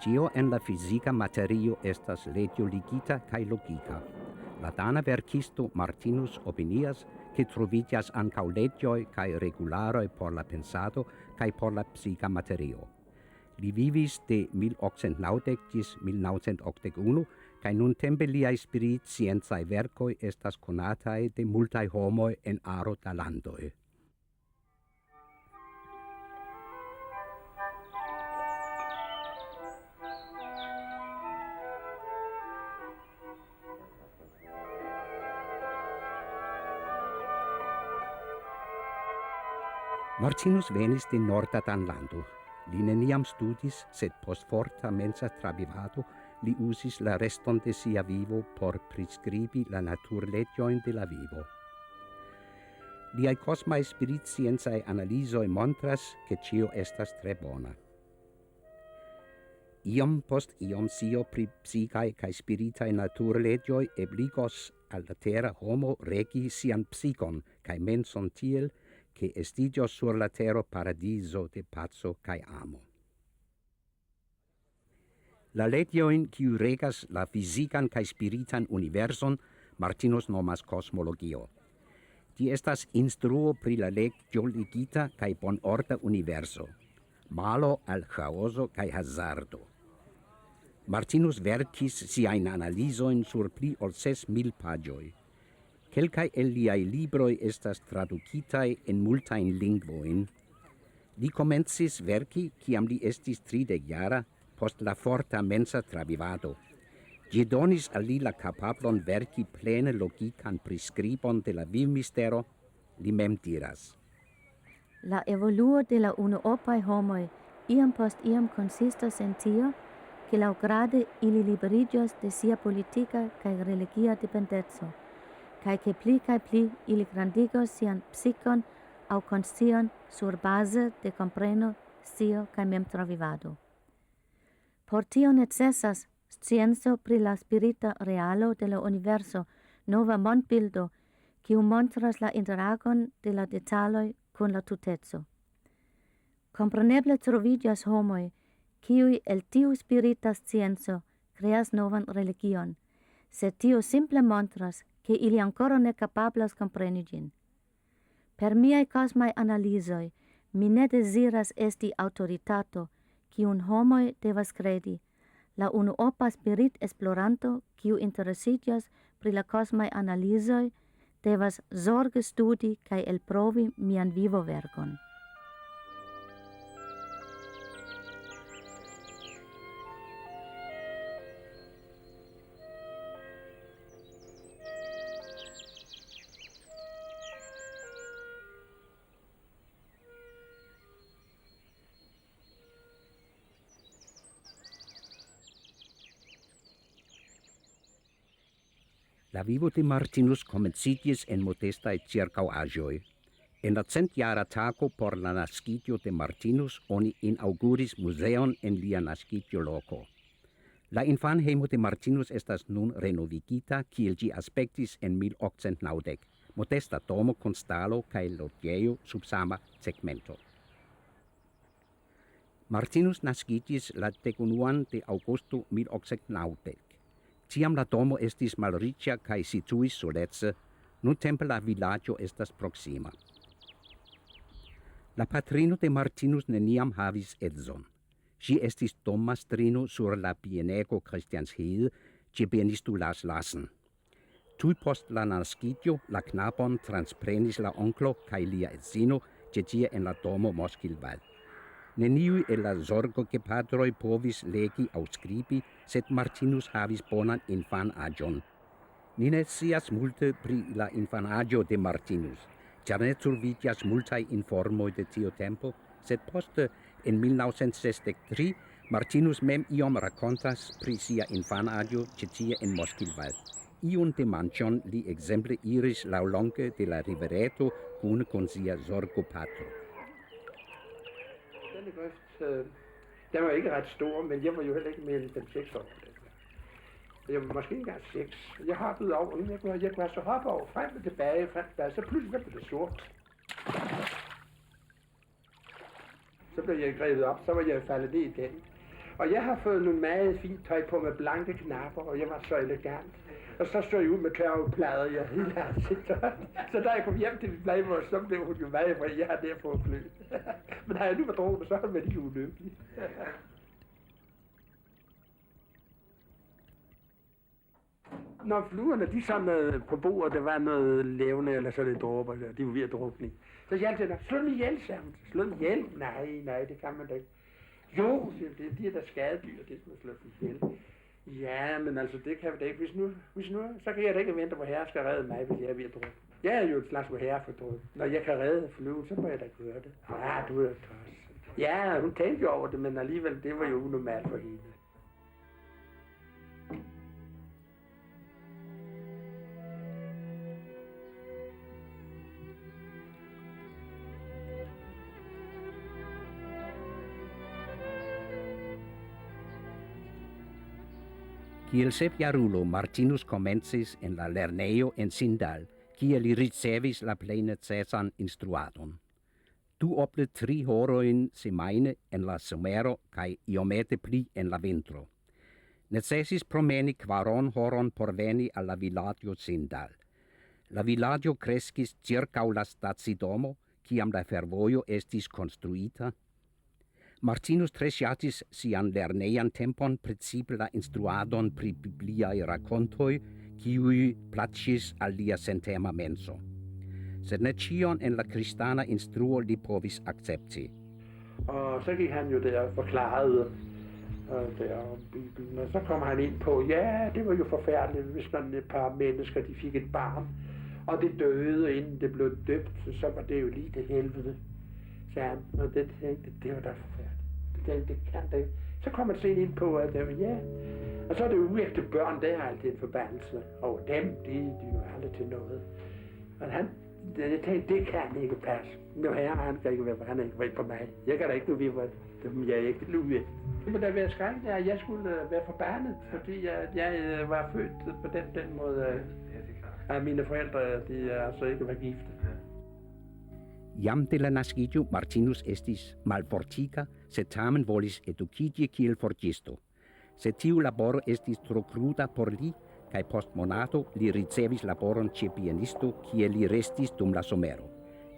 Tio en la fisica materio estas legio ligita kai logika. La dana verkisto Martinus opinias che trovigas ancau legioi kai regularoi por la pensado kai por la psica materio. Li vivis de 1890 gis 1981, kai nun tempe liai spirit scienzae vercoi estas conatai de multae homoi en aro da landoi. Martinus venis de Norda Danlando. Li neniam studis, sed post forta mensa trabivado, li usis la reston de sia vivo por prescribi la naturlegioin de la vivo. Liai cosmae spirit scienzae analysoi montras che cio estas tre bona. Iom post iom sio pri psicae cae spiritae naturlegioi ebligos al la terra homo regi sian psicon cae menson tiel, che estigios sur la terra paradiso de pazzo cae amo. La legioin quiu regas la fisican cae spiritan universon Martinus nomas cosmologio. Ti estas instruo pri la legio ligita cae bon orda universo, malo al chaoso cae hazardo. Martinus verkis siain analisoin sur pli ol 6.000 pagioi. Kelkai el liai libroi estas traducitai en multain lingvoin. Li comencis verki, ciam li estis 30 post la forta mensa trabivado. Gi donis al li la capablon verki plene logican prescribon de la viv mistero, li mem diras. La evoluo de la unuopae homoi iam post iam consistas en tio, che laŭgrade ili liberiĝos de sia politica kaj religia dependeco, kaj ke pli ili grandigos sian psikon aŭ konscion sur base de kompreno, scio kaj memtravivado. Por tio necesas scienco pri la spirita realo de la universo, nova mondbildo, kiu montras la interagon de la detaloj kun la tuteco. Kompreneble troviĝas homoj, kiuj el tiu spirita scienco creas novan religion, sed tio simple montras che ili ancora ne capablas compreni gin. Per miei cosmai analisoi, mi ne desiras esti autoritato, kiun homoi devas credi, la unuopa spirit esploranto, kiu interesigas pri la cosmai analisoi, devas zorge studi cae elprovi mian vivo vergon. La vivo de Martinus comencitis en modestae circauagioi. En la 100-jara tago por la nascitio de Martinus oni inauguris museon en lia nascitio loco. La infanhejmo de Martinus estas nun renovigita, kiel gi aspectis en 1890, modesta domo con stalo cae logieio sub sama segmento. Martinus nascitis la 11 de Augusto 1890. Tiam la domo estis malriĉa kaj situis solece, nuntempe la vilaĝo estas proksima. La patrino de Martinus neniam havis edzon. Ŝi estis dommastrino sur la bienego Christianshede ĉe bienisto Las Lassen. Tuj post la naskiĝo la knabon transprenis la onklo kaj lia edzino ĉe tie en la domo Moskilval. Neniuj el la zorgogepatroj povis legi aŭ skribi, sed Martinus havis bonan infanaĝon. Ni ne scias multe pri la infanaĝo de Martinus, ĉar ne troviĝas multaj informoj de tiu tempo, sed poste en 1963 Martinus mem iom rakontas pri sia infanaĝo ĉe tie en Moskilval. Iun dimanĉon li ekzemple iris laŭlonge de la rivereto kune kun sia zorgopatro. Denne grøft, den var ikke ret stor, men jeg var jo heller ikke mere end 5-6 år. Jeg var måske ikke engang 6. Jeg hoppede over, inden jeg kunne så hoppe over, frem og tilbage, så pludselig blev det sort. Så blev jeg grebet op, så var jeg faldet ned igen. Og jeg har fået nogle meget fint tøj på med blanke knapper, og jeg var så elegant. Og så stod jeg ud med tørveplader, jeg hele ansigtet. Så da jeg kom hjem til mit bladmor, så blev hun jo meget fri. Jeg har der på fly. Men da jeg nu var drukket, så var jeg ikke ulykkelig. Når fluerne, de sådan på bordet, der var noget levende, eller så lidt dråber, de var ved at drukne. Så jeg altid, slå dem ihjel, sagde hun. Slå dem ihjel? Nej, det kan man da ikke. Jo, det er de der skadedyr, det skal man slå dem ihjel. Ja, men altså, det kan vi da ikke. Hvis nu, så kan jeg da ikke vente på, at herre skal redde mig, hvis jeg er ved at drukne. Jeg er jo et slags herre for drukne. Når jeg kan redde fluen, så må jeg da gøre det. Ja, du er tosset. Ja, hun tænkte jo over det, men alligevel, det var jo unormalt for hende. Kiel sepjarulo Martinus comences en la lernejo en Sindal, kiel li ricevis la plene cesan instruadon. Du ople 3 horojn semajne en la somero kaj iomete pli en la vintro. Necesis promeni 4 horon por veni al la vilaĝo Sindal. La vilaĝo kreskis ĉirkaŭ la stacidomo, kiam la fervojo estis konstruita. Martinus tre ŝatis sian lernejan tempon precipe la instruadon pri bibliaj rakontoj, kiuj plaĉis al lia sentema menso. Sed ne ĉion en la kristana instruo li povis akcepti. Og så gik han jo der og forklarede der om Bibelen, og så kom han ind på, ja, det var jo forfærdeligt, hvis man et par mennesker, de fik et barn, og det døde, inden det blev døbt, så var det jo lige til helvede, sagde han. Og det tænkte, det var da forfærdeligt. Det kan det ikke. Så kom man sen ind på, at ja, og så er det jo uægte børn, det er altid en forbandelse over dem, de er jo aldrig til noget. Og jeg tænkte, det kan ikke passe. Nu han kan ikke være, han er ikke væk på mig. Jeg kan da ikke nu vide, hvad jeg er ikke luet. Det må da være skrækkeligt, at jeg skulle være forbandet, fordi jeg var født på den måde, at mine forældre, de altså ikke var gifte. Jam de la naskiĝo Martinus estis malfortika, sed tamen volis edukiĝi kiel forĝisto. Sed tiu laboro estis tro kruda por li, kaj post monato li ricevis laboron ĉe pianisto, kie li restis dum la somero.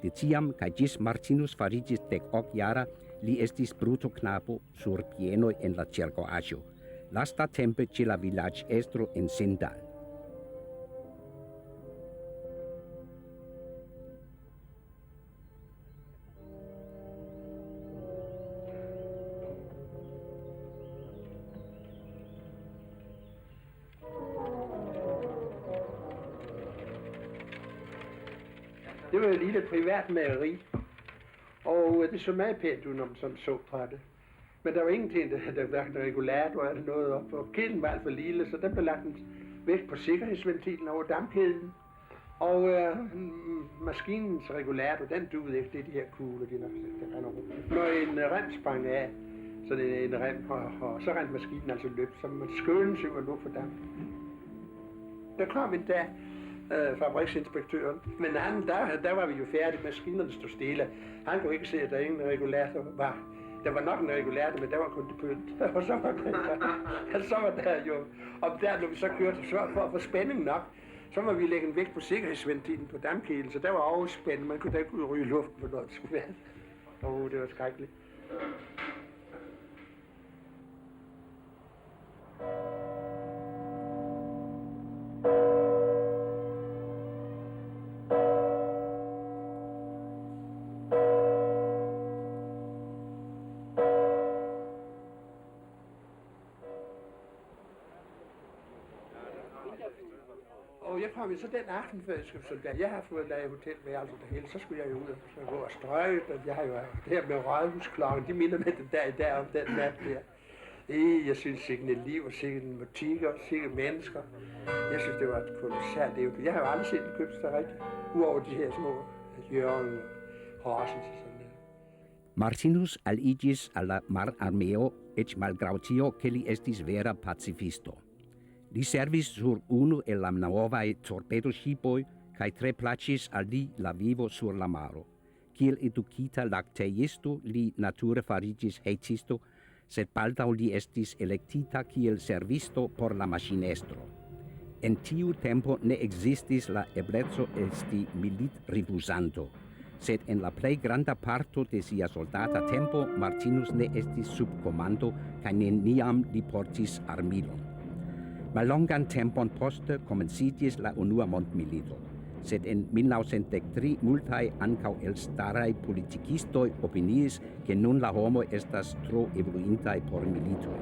De tiam kaj ĝis Martinus fariĝis 10-jara, li estis brutoknapo sur bienoj en la ĉirkaŭaĵo, lastatempe ĉe la vilaĝestro en Sindal. Det var et lille privat mageri, og det så meget pænt ud, når man sådan så på det. Men der var ingenting, der hverken regulator eller noget op, og kæden var alt for lille, så den blev lagt væk på sikkerhedsventilen over dampkæden. Og maskinens regulator, den duede ikke, det er de her kugler, de render rundt. Når en rem sprang af, så det er en rem, og så rendte maskinen altså løb, så man skønnes jo nu for damp. Der kom en dag fabriksinspektøren, men der var vi jo færdige, maskinerne stod stille. Han kunne ikke se, at der ingen regulator var. Der var nok en regulator, men der var kun det pynt. Og så var der jo, og der når vi så kørte, så for at få spænding nok, så må vi lægge en vægt på sikkerhedsventilen på dampkæden, så der var overspændt. Man kunne da ikke ud og ryge luften, for noget det skulle være. Det var skrækkeligt. Og jeg kom så den aften, før jeg har fået lavet hotelværelse det hele, så skulle jeg jo ud og gå og strøge, og jeg har jo det her med rådhusklokken, de minder med den der om den nat der. Jeg synes sikkert et liv, og sikkert en butikker, og sikkert mennesker. Jeg synes, det var et kolossalt liv. Jeg har jo aldrig set en købstad rigtigt, uover de her små Jørgen og Horsens og sådan der. Martinus aliĝis al la mararmeo, eĉ malgraŭ tio, ke li estis vera pacifisto. Li servis sur unu el la novaj torpedoŝipoj kaj tre plaĉis al li la vivo sur la maro. Kiel edukita lakteisto, li nature fariĝis hejtisto, sed baldaŭ li estis elektita kiel servisto por la maŝinestro. En tiu tempo ne existis la ebleco esti militrifuzanto, sed en la plej granda parto de sia soldata tempo Martinus ne estis sub komando kaj neniam li portis armilon. Mallongan tempon poste komenciĝis la unua mondmilito, sed en 1913 multaj ankaŭ elstaraj politikistoj opiniis, ke nun la homoj estas tro evoluintaj por militoj.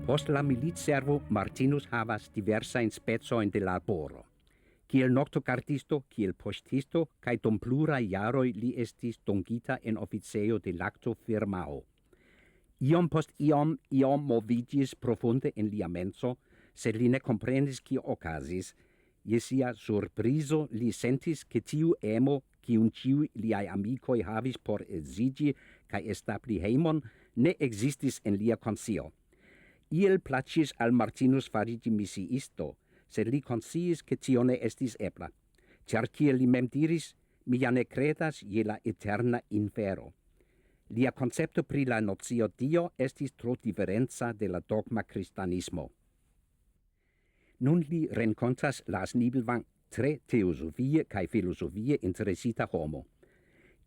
Post la militservo Martinus havas diversajn specojn de laboro. Kiel noktogardisto, kiel poŝtisto kaj dum pluraj jaroj li estis dungita en oficejo de laktofirmao. Iom post iom moviĝis profunde en lia menso, sed li ne komprenis kio okazis. Je sia surprizo li sentis, ke tiu emo, kiun ĉiuj liaj amikoj havis por edziĝi kaj establi hejmon, ne ekzistis en lia konscio. Iel plaĉis al Martinus fariĝi misiisto, sed li konsciis, ke tio ne estis ebla, ĉar kiel li mem diris, mi ja ne kredas je la eterna infero. Lia koncepto pri la nocio Dio estis tro diferenca de la dogma kristanismo. Nun li renkontras Lars Nibelvang tre teosofie kaj filosofie interesita homo.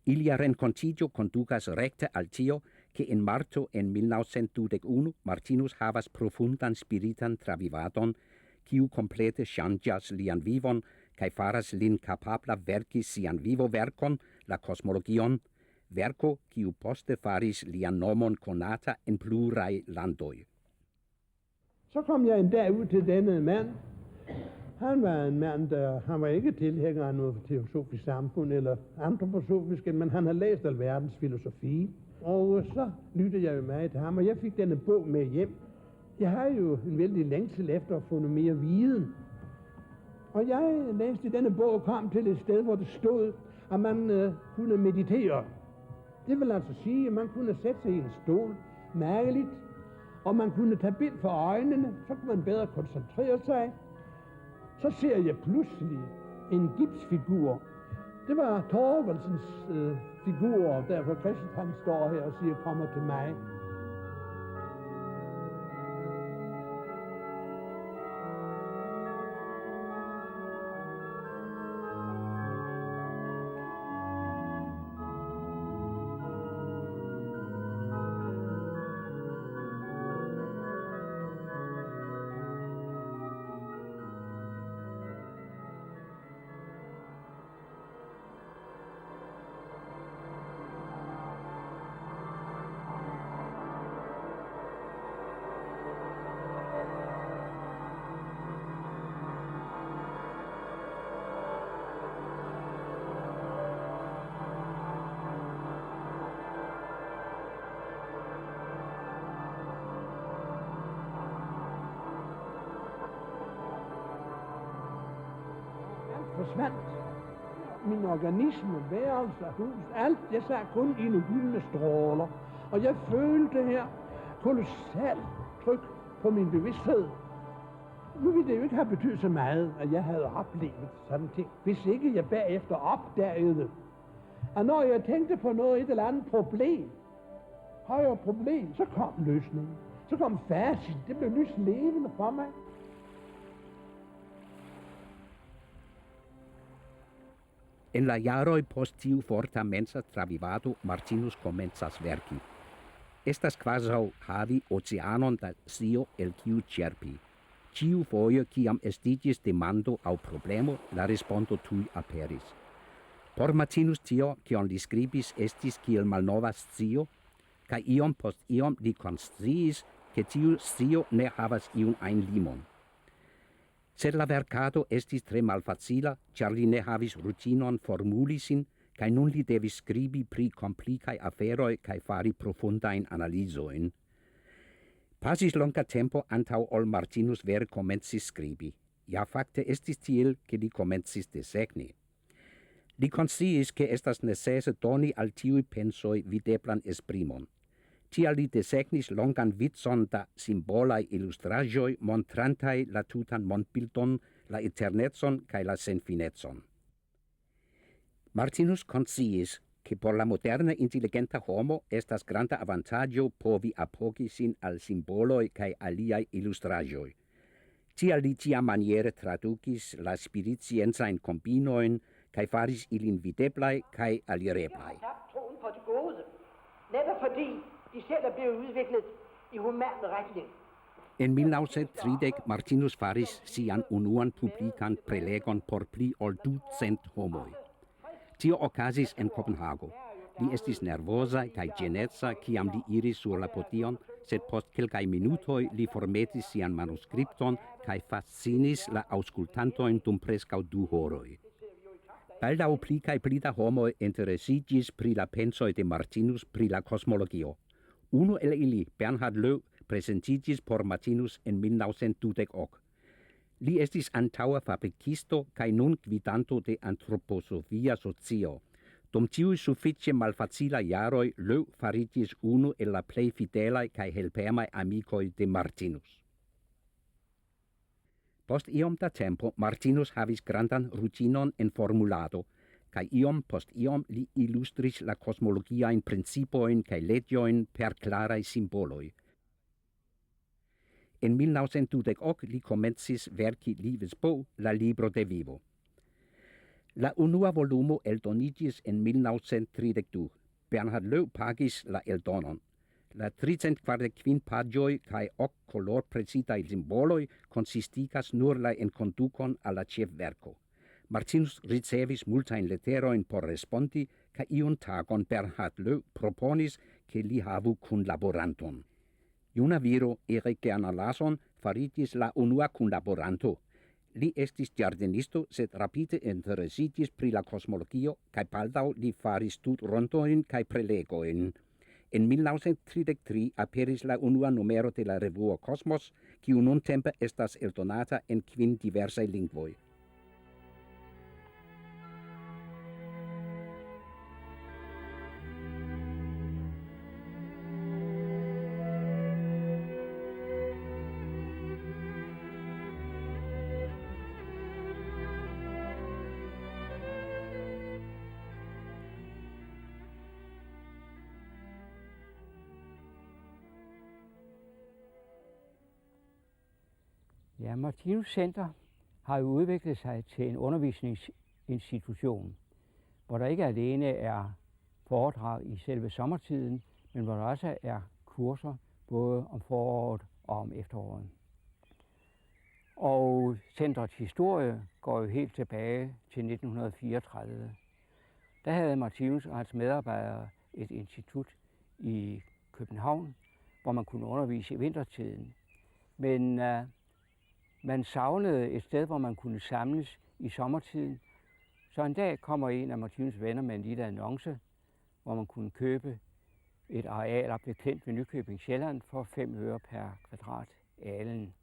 Ilia renkontiĝo kondukas rekte al tio, ke en marto en 1921 Martinus havas profundan spiritan travivadon, kiu komplete ŝanĝas lian vivon kaj faras lin kapabla verki sian vivoverkon, la kosmologion, verko kiu poste faris lian nomon konata en pluraj landoj. Så kom jeg en dag ud til denne mand. Han var en mand, han var ikke tilhænger af noget teosofisk samfund eller antroposofisk, men han havde læst alverdens filosofi. Og så lyttede jeg jo meget til ham, og jeg fik denne bog med hjem. Jeg har jo en vældig længsel efter at få noget mere viden. Og jeg læste denne bog og kom til et sted, hvor det stod, at man kunne meditere. Det vil altså sige, at man kunne sætte sig i en stol, mærkeligt, og man kunne tage bind for øjnene, så kunne man bedre koncentrere sig. Så ser jeg pludselig en gipsfigur. Det var Thorvaldsens figur, og derfor Christ han står her og siger, kommer til mig. Forsvandt. Min organisme, værelse, hus, alt, jeg sad kun i nogle gyldne stråler. Og jeg følte her kolossalt tryk på min bevidsthed. Nu ville det jo ikke have betydet så meget, at jeg havde oplevet sådan ting, hvis ikke jeg bagefter opdagede, at når jeg tænkte på noget, et eller andet problem, højere problem, så kom løsningen. Så kom facit, det blev lys levende for mig. En la jaroj post tiu forta mensa travivado Martinus komencas verki. Estas kvazaŭ havi oceanon da scio el kiu ĉerpi. Ĉiu foje, kiam estiĝis demando aŭ problemo, la respondo tuj aperis. Por Martinus tio, kion li skribis, estis kiel malnova scio, kaj iom post iom li konsciis, ke tiu scio ne havas iun ajn limon. Sed la verkado estis tre malfacila, ĉar li ne havis rutinon formuli sin, kaj nun li devis skribi pri komplikaj aferoj kaj fari profundajn analizojn. Pasis longa tempo antaŭ ol Martinus vere komencis skribi. Ja fakte estis tiel, ke li komencis desegni. Li consciis que estas necesse doni al tiui pensoi videblan esprimon. Tial li desegnis longan vitson da symbolae illustragioi montrantai la tutan mondbildon, la eternetson cae la senfinetson. Martinus consciis che por la moderna intelligenta homo estas granda avantaggio povi apogi sin al symboloi cae aliai illustragioi. Tial li tia maniere traducis la spiritienzain combinoin cae faris ilin videblai cae alireblai. Troen på det gode, netop fordi de selv er blevet udviklet i human retning. En 1930 Martinus faris sian unuan publican prelegon por pli ol 200 homoi. Tio okazis en Copenhago. Li estis nervosa kaj ĝenetza kiam li iris sur la podion, sed post kelkaj minutoj li formetis sian manuskripton kaj fascinis la aŭskultantojn dum preskaŭ 2 horoj. Baldaŭ pli kaj pli da homoj interesiĝis pri la pensoj de Martinus pri la kosmologio. Unu el ili, Bernhard Löw, presentiĝis por Martinus en 1928. Li estis antaŭa fabrikisto kaj nun gvidanto de antroposofia socio. Dum tiuj sufiĉe malfacilaj jaroj Löw fariĝis unu el la plej fidelaj kaj helpemaj amikoj de Martinus. Post iom da tempo Martinus havis grandan rutinon en formulado, kaj iom post iom li ilustris la kosmologiajn principojn kaj leĝojn per klaraj simboloj. En 1928 li komencis verki livsbog La Libro de Vivo. La unua volumo eldonigis en 1932. Bernhard Löw pagis la eldonon. La 345 pagioi cae 8 color precitai simboloi consistigas nur la enkondukon al la ĉefverko. Martinus ricevis multajn leteroin por respondi, ca iun tagon Bernhard Löw proponis ke li havu kunlaboranton. Juna viro Erik Gerner Larsson faritis la unua kunlaboranto. Li estis giardinisto, sed rapide interesitis pri la kosmologio, kaj baldaŭ li faris studrontojn kaj prelegoin. En 1933 aperis la unua numero de la revuo Cosmos, kiu nuntempe estas eldonata en 5 diversaj lingvoj. Ja, Martinus Center har jo udviklet sig til en undervisningsinstitution, hvor der ikke alene er foredrag i selve sommertiden, men hvor der også er kurser både om foråret og om efteråret. Og centrets historie går jo helt tilbage til 1934. Der havde Martinus og hans medarbejdere et institut i København, hvor man kunne undervise i vintertiden. Men man savnede et sted, hvor man kunne samles i sommertiden. Så en dag kommer en af Martinus venner med en lille annonce, hvor man kunne købe et areal op ved Klint ved Nykøbing Sjælland for 5 øre per kvadrat alen.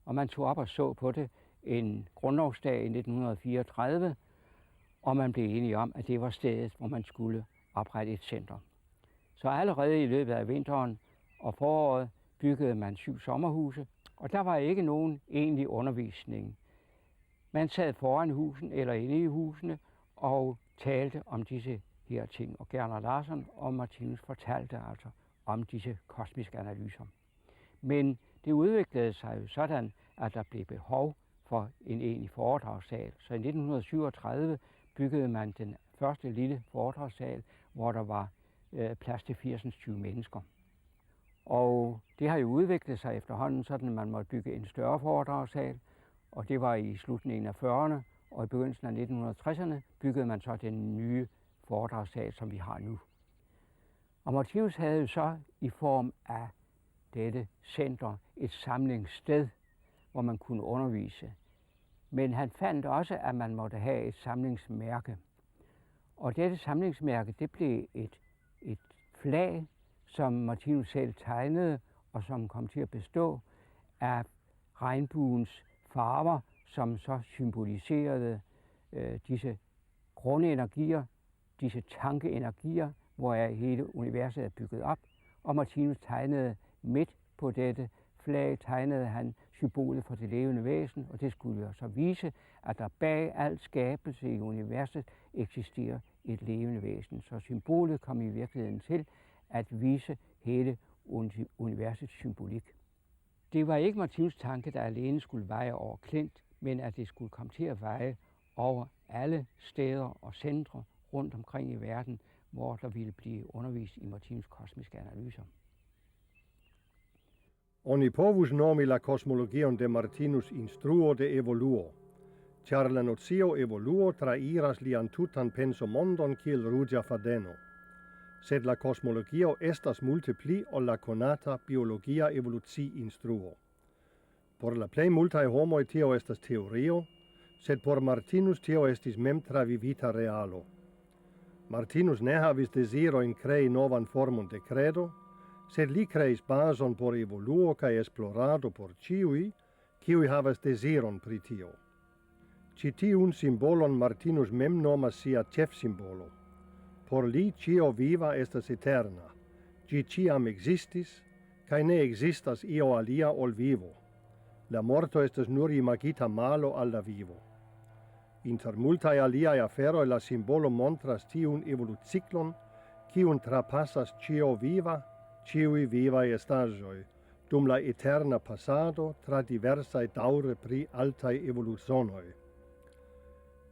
Og man tog op og så på det en grundlovsdag i 1934, og man blev enige om, at det var stedet, hvor man skulle oprette et center. Så allerede i løbet af vinteren og foråret byggede man 7 sommerhuse, og der var ikke nogen egentlig undervisning. Man sad foran husen eller inde i husene og talte om disse her ting. Og Gerner Larsson og Martinus fortalte altså om disse kosmiske analyser. Men det udviklede sig jo sådan, at der blev behov for en egentlig foredragssal. Så i 1937 byggede man den første lille foredragssal, hvor der var plads til 80-20 mennesker. Og det har jo udviklet sig efterhånden, sådan at man måtte bygge en større foredragssal, og det var i slutningen af 40'erne, og i begyndelsen af 1960'erne byggede man så den nye foredragssal, som vi har nu. Og Martinus havde jo så i form af dette center et samlingssted, hvor man kunne undervise. Men han fandt også, at man måtte have et samlingsmærke. Og dette samlingsmærke, det blev et flag, som Martinus selv tegnede, og som kom til at bestå af regnbuens farver, som så symboliserede disse grundenergier, disse tankeenergier, hvoraf hele universet er bygget op, og Martinus tegnede midt på dette flag, tegnede han symbolet for det levende væsen, og det skulle jo så vise, at der bag al skabelse i universet eksisterer et levende væsen. Så symbolet kom i virkeligheden til at vise hele universets symbolik. Det var ikke Martinus' tanke, der alene skulle veje over Klint, men at det skulle komme til at veje over alle steder og centre rundt omkring i verden, hvor der ville blive undervist i Martinus' kosmiske analyser. Oni povus nomi la cosmologion de Martinus instruo de evoluo, char la notio evoluo trairas lian tutan pensomondon kiel rugia fadeno. Sed la cosmologio estas multe pli ol la conata biologia evoluci instruo. Por la plei multae homoi tio estas teorio, sed por Martinus tio estis mem travivita realo. Martinus ne havis desiroin crei novan formon de credo, sed li creis bason por evoluo cae esplorado por ciui, ciui havas desiron pri tio. Citiun symbolon Martinus mem nomas sia cef symbolo. Por li cio viva estas eterna, gi ciam existis, cae ne existas io alia ol vivo. La morto estas nur imagita malo al la vivo. Inter multae aliae aferoi la symbolo montras tiun evoluciclon, ciun trapassas cio viva, ciui vivae estagioi, dum la eterna passado tra diversae daure pri altae evoluzionoi.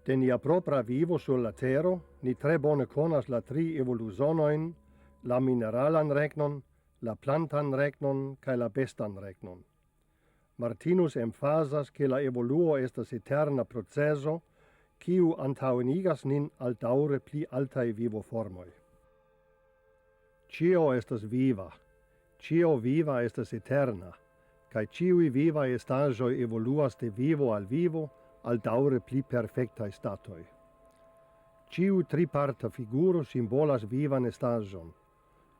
De nia propra vivo sur la tero, ni tre bone conas la tri evoluzionoin, la mineralan regnon, la plantan regnon, cae la bestan regnon. Martinus emphasas che la evoluo estas eterna proceso, quiu antauenigas nin al daure pli altae vivo formoi. Cio estas viva, cio viva estas eterna, cae ciui vivae estagioi evoluas de vivo al daure pli perfectae statoi. Ciu triparta figuro symbolas vivan estagion.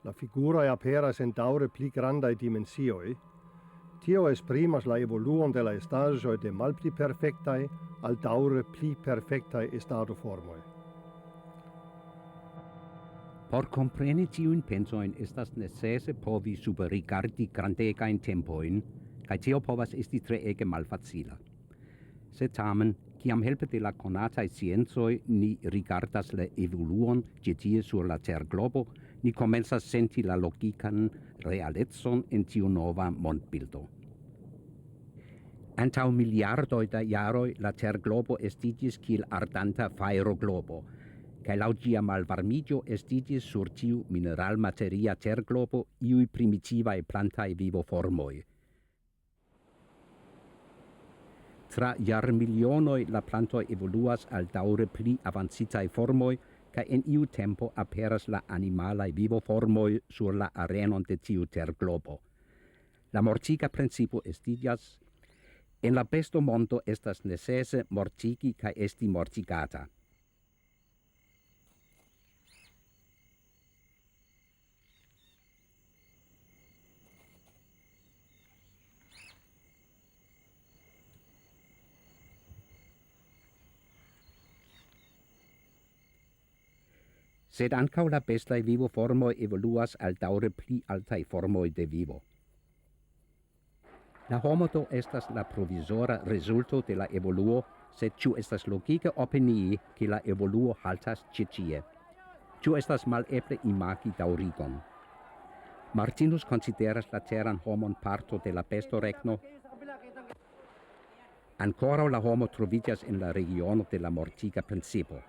La figurae aperas en daure pli grandae dimensioi. Tio esprimas la evoluon de la estagioi de malpli perfectae al daure pli perfectae estado formoi. Por compreni tiun pensoin estas necese povi superrigardi grandegain tempoin, cae tio povas esti treege malfacila. Sed tamen, ciam helpe de la conatae sciencoi ni rigardas la evoluon cetie sur la terglobo, ni comensas senti la logican realezzon in tiu nova mondbildo. Antau miliardoi da jaroi la terglobo estigis kiel ardanta faeroglobo, cae laut gia malvarmigio estigis sur tiu mineralmateria terglobo iui primitivae plantae vivoformoi. Tra jarmilionoi la plantoi evoluas al daure pli avancitae formoi, cae in iu tempo aperas la animalae vivoformoi sur la arenon de tiu terglobo. La mortiga principio estigas: en la besto mondo estas necese mortigi cae esti mortigata. Sed ancau la bestae vivo formoi evoluas al daure pli altae formoi de vivo. La homo do estas la provisora resulto de la evoluo, sed ciu estas logica opinii che la evoluo haltas cicie. Ciu estas maleble imagi daurigon. Martinus consideras la terran homon parto de la besto regno. Ancora la homo trovidias in la regiono de la mortiga principio.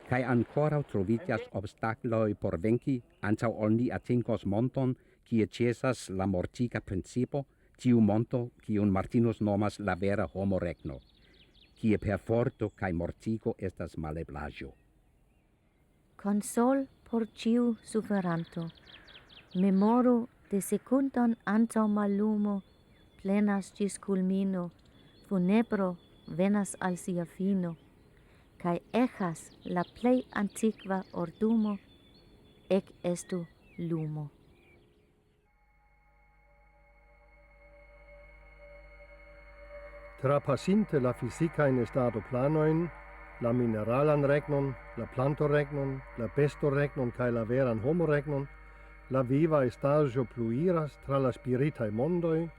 Cae ancora trovidias obstaculoi por venci antau ol ni atingos monton, kie cesas la mortiga principio, tiu monto, cium Martinus nomas la vera homo regno, kie per forto cae mortigo estas maleblagio. Consol por ciu suferanto, memoru de secundon antau mallumo, plenas gis culmino, funebro venas al sia fino, cae echas la plei antiqua ordumo, ec estu lumo. Trapasinte la physicae in estado planoin, la mineralan regnon, la planto regnon, la besto regnon cae la veran homo regnon, la viva estagio pluiras tra la spiritae mondoi,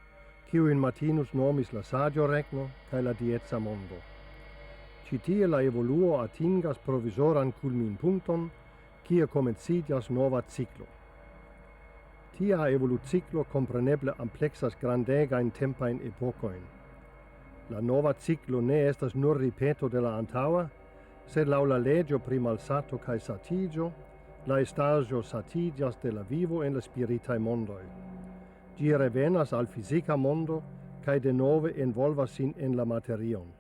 quiu in Martinus nomis la sagio regno cae la dietza mondo. Citie la evoluo atingas provisoran culmin puncton, quia comencitias nova ciclo. Tia evoluciclo compreneble amplexas grandegain tempain epocoin. La nova ciclo ne estas nur ripeto de la antaua, sed lau la legio primalsato cae satigio, la estagio satigias de la vivo en la spiritae mondoi. Gi revenas al fisica mondo, cae de nove envolvas sin en la materion.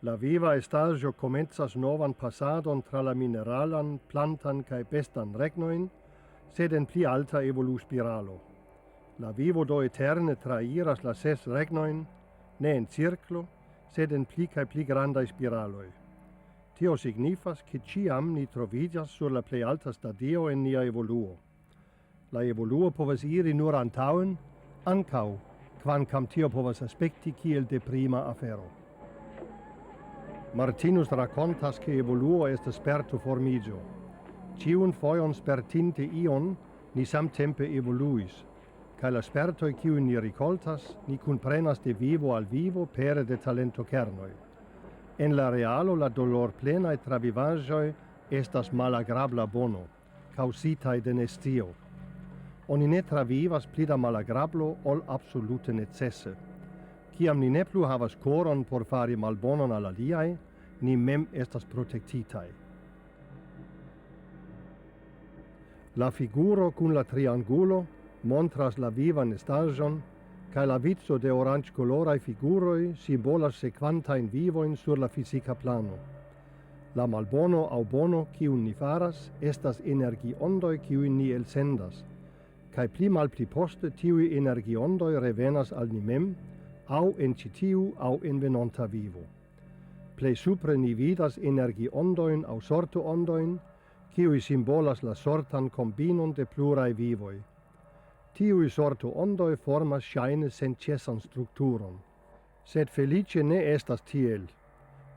La viva estagio comenzas novan passadon tra la mineralan, plantan cae bestan regnoin, sed en pli alta evolu spiralo. La vivo do eterne trairas la ses regnoin, ne en circlo, sed en pli cae pli grandai spiraloi. Tio signifas che ciam ni trovigas sur la plei alta stadio en nia evoluo. La evoluo povas iri nur antauen, ancau, quancam tio povas aspecti kiel de prima afero. Martinus racontas che evoluo est sperto formigio. Ciun foion spertinte ion, ni samtempe evoluis, cae la spertoi quiu ni ricoltas, ni cunprenas de vivo al vivo pere de talento kernoi. En la realo la dolor plenae travivagioi estas malagrabla bono, causitae de nestio. Oni ne travivas pli da malagrablo ol absolute necesse. Ciam ni ne plu havas coron por fari malbonon al aliae, ni mem estas protectitae. La figuro cun la triangulo montras la vivan estagion, cae la vizo de orange colorae figuroi simbolas sequantain vivoin sur la fisica plano. La malbono au bono quiun ni faras estas energiondoi quiun ni elsendas, cae pli mal pli poste tiui energiondoi revenas al ni mem, au en citiu au en venonta vivo. Plei supre ni vidas energiondoin au sortoondoin, quiui simbolas la sortan combinon de plurae vivoi. Tiui sortoondoi formas shaine sencesan strukturon. Sed felice ne estas tiel.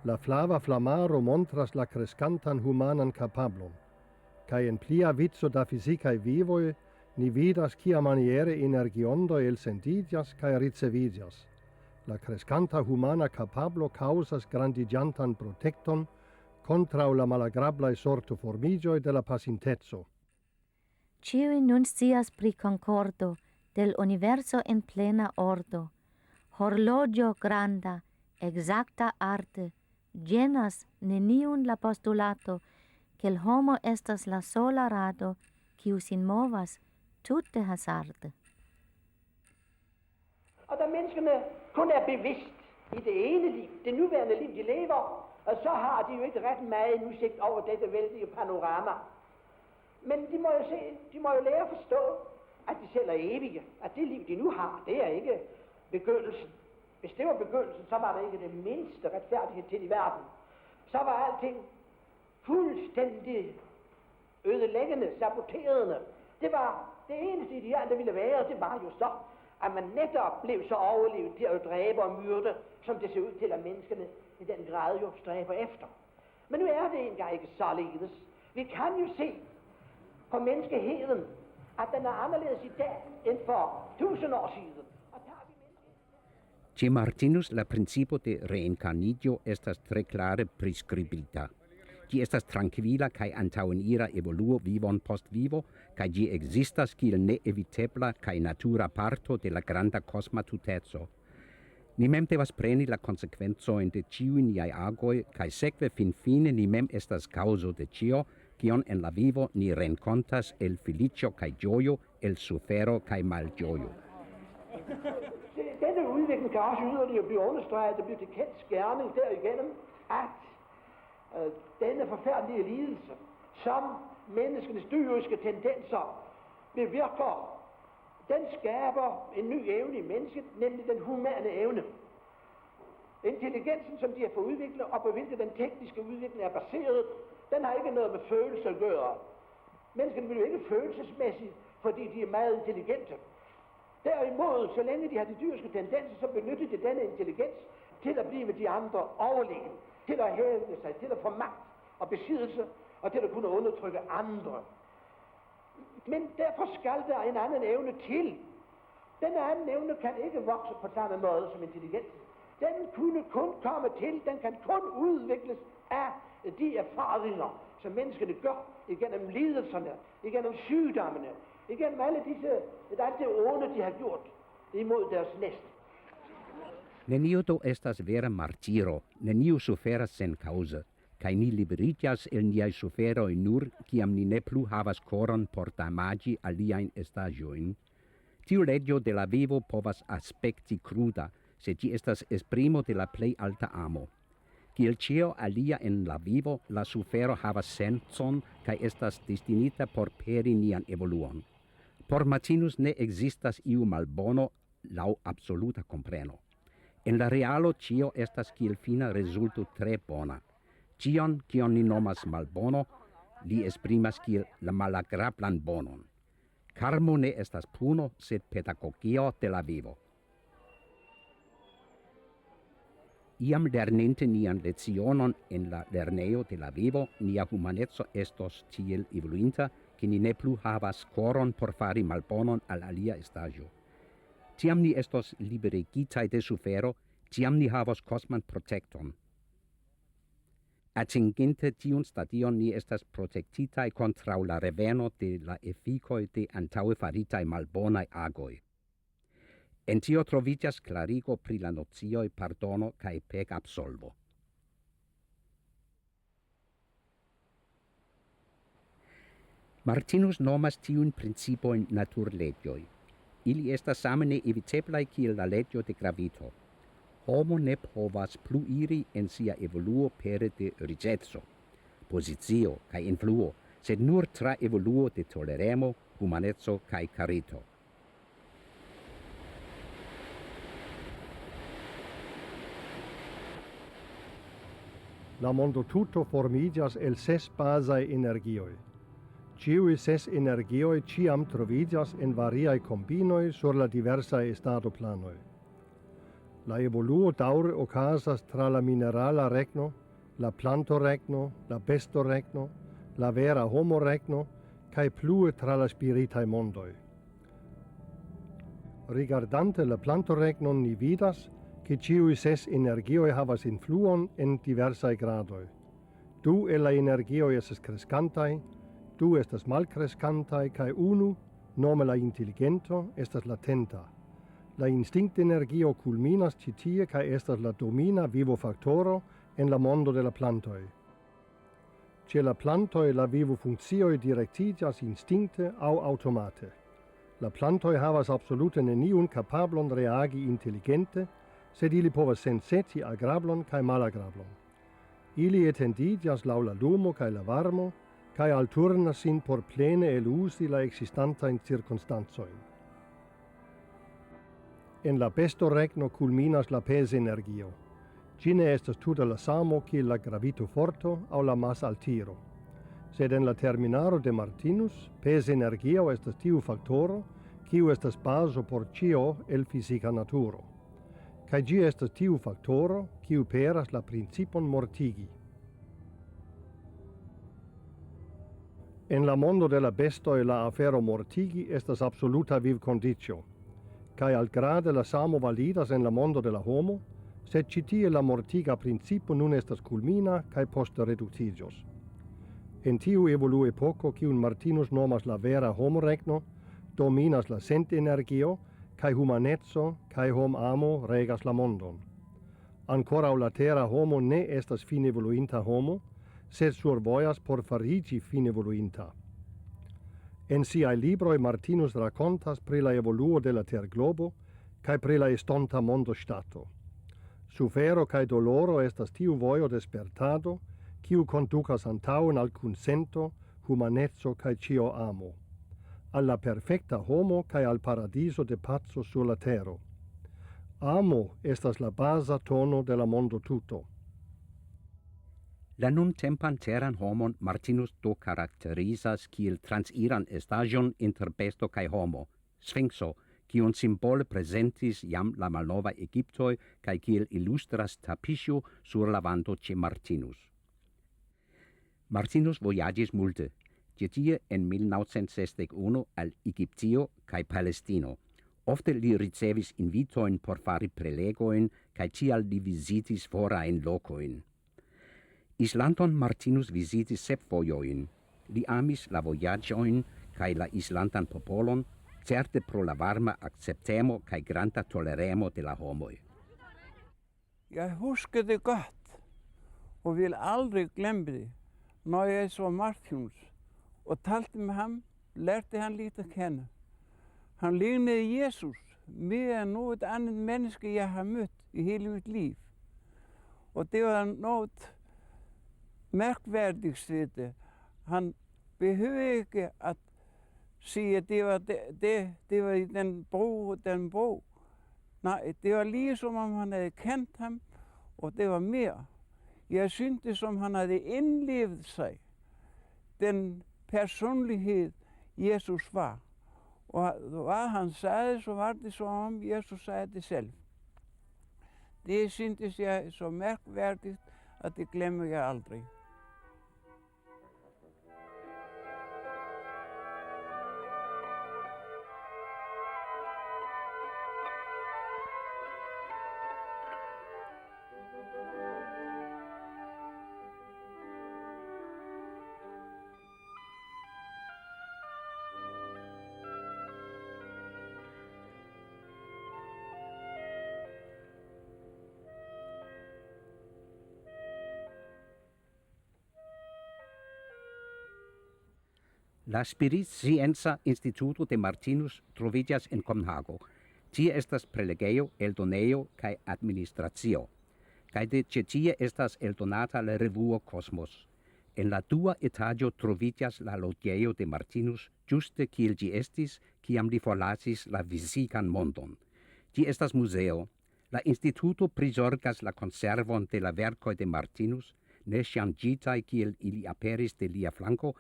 La flava flamaro montras la crescantan humanan capablon, cae en plia vizo da fisicae vivoi ni vidas quia maniere energiondoi elsentidias cae ricevidias. La crescanta humana capablo causas grandigiantan protecton contra la malagrablae sortoformigioi de la pacintetzo. Ciui nun scias pri concordo del universo en plena ordo. Horlogio granda, exacta arte, genas neniun la postulato che el homo estas la sola rado quiu sin movas tutte hasarde. Og da menneskene kun er bevidst i det ene liv, det nuværende liv, de lever, og så har de jo ikke ret meget udsigt over dette vældige panorama. Men de må jo lære at forstå, at de selv er evige, at det liv, de nu har, det er ikke begyndelsen. Hvis det var begyndelsen, så var der ikke det mindste retfærdighed til i verden. Så var alting fuldstændig ødelæggende, saboterende. Det var det eneste ideal, der ville være, det var jo så, at man netop blev så overlevet til at dræbe og myrde, som det ser ud til, at menneskene i den grad jo stræber efter. Men nu er det engang ikke således. Vi kan jo se på menneskeheden, at den er anderledes i dag end for 1000 år siden. Ce Martinus la principio de reincarnitio estas tre clare prescribita. Gi estas tranquilla cae antauenira evoluo vivon post vivo, cae gi existas kiel neevitebla cae natura parto de la granda cosma tutezo. Ni mem devas preni la consequenzoin de ciui niai agoi, cae sekve fin fine ni mem estas causo de cio, cion en la vivo ni rencontas el felicio cae gioio, el sufero cae malgioio. Denne udvikling kan også yderligere blive understreget, det bliver til kendt skærning derigennem, at denne forfærdelige lidelse, som menneskenes dyriske tendenser bevirker, den skaber en ny evne i mennesket, nemlig den humane evne. Intelligensen, som de har fået udviklet, og på hvilket den tekniske udvikling er baseret, den har ikke noget med følelse at gøre. Menneskene vil jo ikke følelsesmæssigt, fordi de er meget intelligente. Derimod, så længe de har de dyriske tendenser, så benytter de denne intelligens til at blive de andre overlegen. til at hævde sig, til at få magt og besiddelse, og til at kunne undertrykke andre. Men derfor skal der en anden evne til. Denne anden evne kan ikke vokse på samme måde som intelligens. Den kunne kun komme til, den kan kun udvikles af de erfaringer, som menneskene gør igennem lidelserne, igennem sygdommene, igennem alt det onde, de har gjort imod deres næste. Nenio do estas vera martiro, neniu suferas sen causa, kai ni liberigas el niai suferoi nur, ciam ni ne plu havas coron por damagi aliaen estagioin. Tiu legio de la vivo povas aspecti cruda, se gi estas esprimo de la plei alta amo. Kiel cio alia en la vivo, la sufero havas senson, kai estas destinita por peri nian evoluon. Por Martinus ne existas iu malbono lau absoluta compreno. En la realo cio estas kiel fina resulto tre bona. Cion, kion ni nomas malbono, li esprimas kiel la malagrablan bonon. Karmo ne estas puno, sed pedagogio de la vivo. Iam lernente nian lecionon en la lerneo de la vivo, nia humanezzo estos tiel evoluinta, che ni ne plu havas coron por fari malbonon al alia estagio. Tiam ni estos liberigitai de sufero, tiam ni havos cosman protecton. Atingente tiun stadion ni estas protectitai contra la reveno de la efficoi de antaue faritai malbonai agoi. En tio trovigas clarigo pri la nozioi pardono cae pec absolvo. Martinus nomas tiun principoin naturlegioi. Ili estas same ne eviteblai kiel la legio de gravito. Homo ne povas plu iri en sia evoluo pere de rigetso, positio cae influo, sed nur tra evoluo de toleremo, humanezzo cae carito. La mondo tutto formigas el 6 basae energioi. Ciui 6 energioi ciam trovigas en variae combinoi sur la diversae statoplanoi. La evoluo daure ocasas tra la minerala regno, la planto regno, la besto regno, la vera homo regno, cae plue tra la spiritae mondoi. Rigardante la planto regnon ni vidas, che ciui 6 energioi havas influon en diversae gradoi. Du el la energioi esas crescantai, du estas malcrescantai, cae unu, nome la intelligento, estas latenta. La instinct energio culminas citie cae estas la domina vivo factoro en la mondo de la plantoi. Ce la plantoi la vivo funccioi directigas instincte au automate. La plantoi havas absolute neniun capablon reagi intelligente, sed ili povas senseti agrablon cae malagrablon. Ili etendigas lau la lumo cae la varmo, cae alturnas sin por plene elusi la existantain circunstanzoin. En la besto regno culminas la pes energio. Cine estas tuta la samo kiel la gravito forto au la mas altiro. Sed en la terminaro de Martinus, pes energio estas tiu factoro, kiu estas baso por cio el fisica naturo. Cae gi estas tiu factoro, kiu peras la principon mortigi. En la mondo de la bestoi la afero mortigi estas absoluta viv condicio, cae al grade la samo validas en la mondo de la homo, sed citie la mortiga principio nun estas culmina cae post reductigios. En tiu evolu epoco, cium Martinus nomas la vera homo regno, dominas la sent energio, cae humanezzo, cae hom amo regas la mondon. Ancora la terra homo ne estas fin evoluinta homo, sed survoias por farigi fin evoluinta. En siae libroi Martinus racontas pri la evoluo de la ter globo, cae pri la estonta mondo stato. Sufero cae doloro estas tiu voio despertado, quiu conducas antauen al consento, humanezzo cae cio amo. Alla perfecta homo cae al paradiso de pazzo sur la tero. Amo estas la basa tono de la mondo tutto. La nun tempan terran homon Martinus do caracterizas kiel transiran estagion inter besto cae homo, sphinxo, kiun symbole presentis jam la malnova Egiptoj kaj kiel ilustras tapiŝo sur la vanto ĉe Martinus. Martinus vojaĝis multe, ĉe tie en 1961 al Egiptio kaj Palestino. Ofte li ricevis invitojn por fari prelegojn kaj tial li vizitis forajn lokojn. Islandon Martinus visitis 7 fojojn. Li amis la vojaĝojn kaj la islandan popolon, certe pro la varma acceptemo kaj granda toleremo de la homoj. Jeg husker det godt, og vil aldrig glemme det. Når jeg så Martinus og talte med ham, lærte han lidt at kende. Han lignede Jesus mere end noget andet menneske, jeg har mødt i hele mit liv. Og det var noget mærkværdigt ved det. Han behøvede ikke at sige, at det var i den bog. Nej, det var lige som om han havde kendt ham, og det var mere. Jeg syntes, som han havde indlevet sig, den personlighed, Jesus var. Og hvad han sagde, så var det som om Jesus sagde det selv. Det syntes jeg så mærkværdigt, at det glemmer jeg aldrig. La Spirit-Scienza Instituto de Martinus troviĝas en Kopenhago. Tie estas prelegejo, eldonejo kaj administracio. Kaj de ĉe tie estas eldonata la revuo Kosmos. En la dua etaĝo troviĝas la loĝejo de Martinus, ĝuste kiel ĝi estis, kiam li forlasis la fizikan mondon. Ĝi estas muzeo. La instituto prizorgas la konservon de la verkoj de Martinus, ne ŝanĝitaj kiel ili aperis de lia flanko.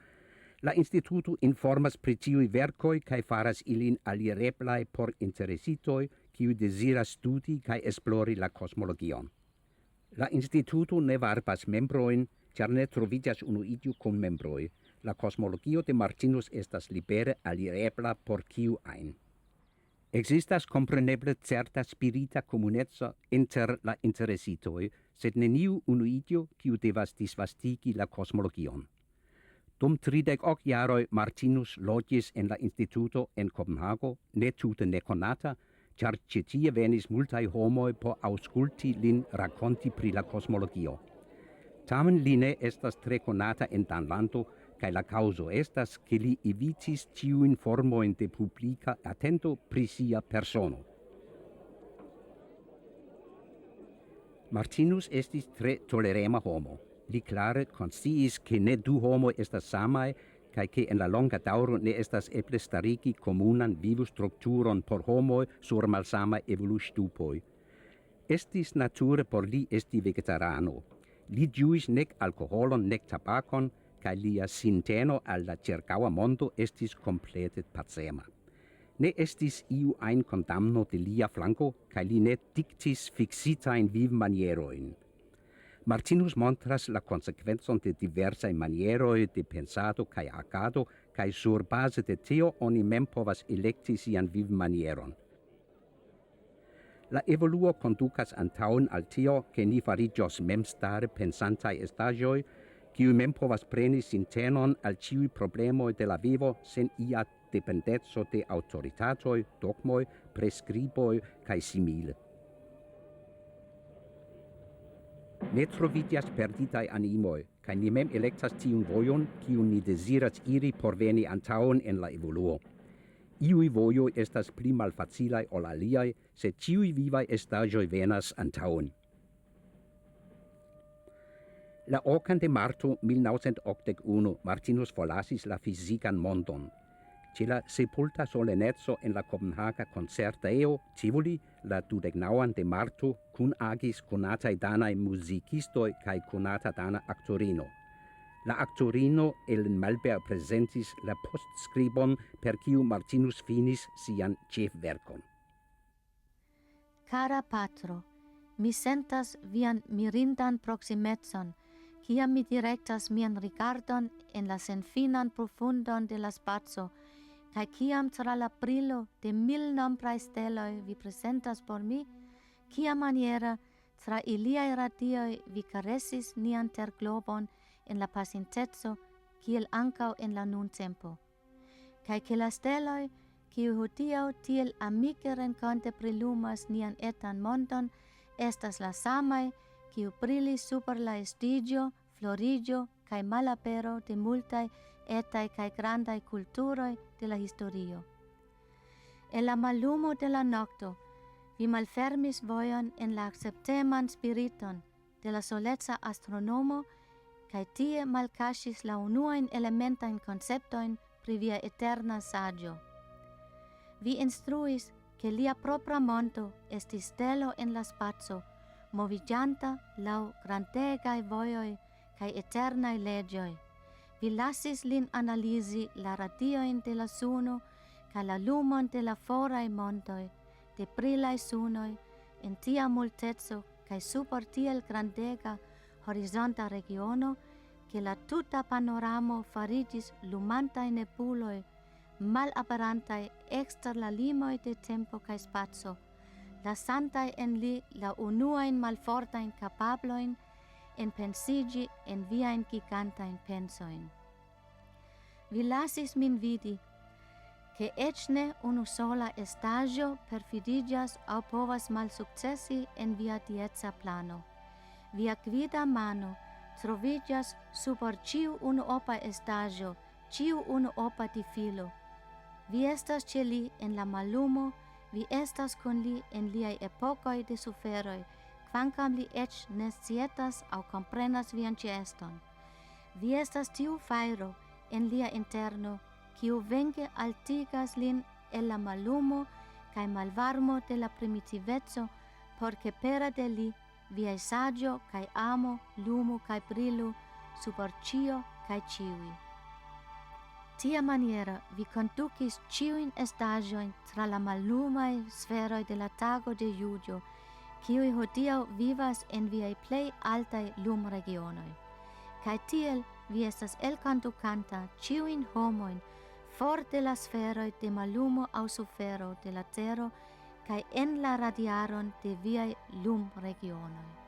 La instituto informas pri tiuj verkoj kaj faras ilin alireblaj por interesitoj, kiuj deziras studi kaj esplori la kosmologion. La instituto ne varbas membrojn, ĉar ne troviĝas unuiĝo kun membroj. La kosmologio de Martinus estas libere alirebla por kiu ajn. Ekzistas kompreneble certa spirita komuneco inter la interesitoj, sed neniu unuiĝo, kiu devas disvastigi la kosmologion. Dum 30 jaroj Martinus loĝis en la instituto en Kopenhago, ne tute nekonata, ĉar ĉe tie venis multaj homoj por aŭskulti lin rakonti pri la kosmologio. Tamen li ne estas tre konata en Danlando, kaj la kaŭzo estas, ke li evitis ĉiujn formojn de publika atento pri sia persono. Martinus estis tre tolerema homo. Li klare konsciis, ke ne du homoj estas samaj, kaj ke en la longa daŭro ne estas eble starigi komunan vivostrukturon por homoj sur malsamaj evoluŝtupoj. Estis nature por li esti vegetarano. Li ĝuis nek alkoholon nek tabakon, kaj lia sinteno al la ĉirkaŭa mondo estis komplete pacema. Ne estis iu ajn kondamno de lia flanko, kaj li ne diktis fiksitajn vivmanierojn. Martinus montras la konsekvencon de diversaj manieroj de pensado kaj agado, kaj sur baze de tio oni mem povas elekti sian vivmanieron. La evoluo kondukas antaŭen al tio, ke ni fariĝos memstare pensantaj estaĵoj, kiuj mem povas preni sintenon al ĉiuj problemoj de la vivo sen ia dependeco de aŭtoritatoj, dogmoj, preskriboj kaj simile. Ne troviĝas perditaj animoj, kaj ni mem elektas tiun vojon, kiun ni deziras iri por veni antaŭen en la evoluo. Iuj vojoj estas pli malfacilaj ol aliaj, sed ĉiuj vivaj estaĵoj venas antaŭen. La 8 de marto 1981 Martinus forlasis la fizikan mondon. Ĉe la sepulta soleneco en la Kopenhaga koncertejo Tivoli la 29 de marto kunagis konataj danaj muzikistoj kaj konata dana aktorino. la actorino Ellen Malberg presentis la postscribon per kiu Martinus finis sian ĉefverkon. Cara patro, mi sentas vian mirindan proximecon, kiam mi directas mian rigardon en la senfinan profundon de la spaco, kaj kiam tra la brilo de milnombraj steloj vi presentas por mi, kia maniera tra iliaj radioj vi caresis nian terglobon en la pasinteco, kiel ankaŭ en la nuntempo. Kaj ke la steloj, kiu hodiaŭ tiel amike renkonte brilumas nian etan mondon, estas la samaj, kiu brilis super la estiĝo, floriĝo kaj malapero de multaj etaj kaj grandaj kulturoj de la historio. En la mallumo de la nokto, vi malfermis vojon en la akcepteman spiriton de la soleca astronomo kaj tie malkaŝis la unuajn elementajn konceptojn pri via eterna saĝo. Vi instruis, ke lia propra monto estis stelo en la spaco, moviĝanta laŭ grandegaj vojoj kaj eternaj leĝoj. Vi lasis lin analizi la radiojn de la suno kaj la lumon de la foraj montoj, de brilaj sunoj, en tia multeco kaj super tiel grandega horizonta regiono, ke la tuta panoramo fariĝis lumantaj nebuloj, malaperantaj ekster la limoj de tempo kaj spaco, lasantaj en li la unuajn malfortajn kapablojn enpensiĝi en viajn gigantajn pensojn. Vi lasis min vidi, ke eĉ ne unusola estaĵo perfidiĝas aŭ povas malsukcesi en via dieca plano. Via gvida mano troviĝas super ĉiu unuopa estaĵo, ĉiu unuopa difilo. Vi estas ĉe li en la mallumo, vi estas kun li en liaj epokoj de suferoj, kvankam li eĉ ne sciatas aŭ komprenas vian ĉeeston. Vi estas tiu fajro en lia interno, kiu venke altigas lin el la mallumo kaj malvarmo de la primitiveco, por ke pere de li viaj saĝo kaj amo lumu kaj brilu super ĉio kaj ĉiuj. Tia maniera vi kondukis ĉiujn estaĵojn tra la mallumaj sferoj de la tago de juĝo, kiuj hodiaŭ vivas en viaj plej altaj lumregionoj. Kaj tiel vi estas elkondukanta ĉiujn homojn for de la sferoj de mallumo aŭ sufero de la tero kaj en la radiaron de viaj lumregionoj.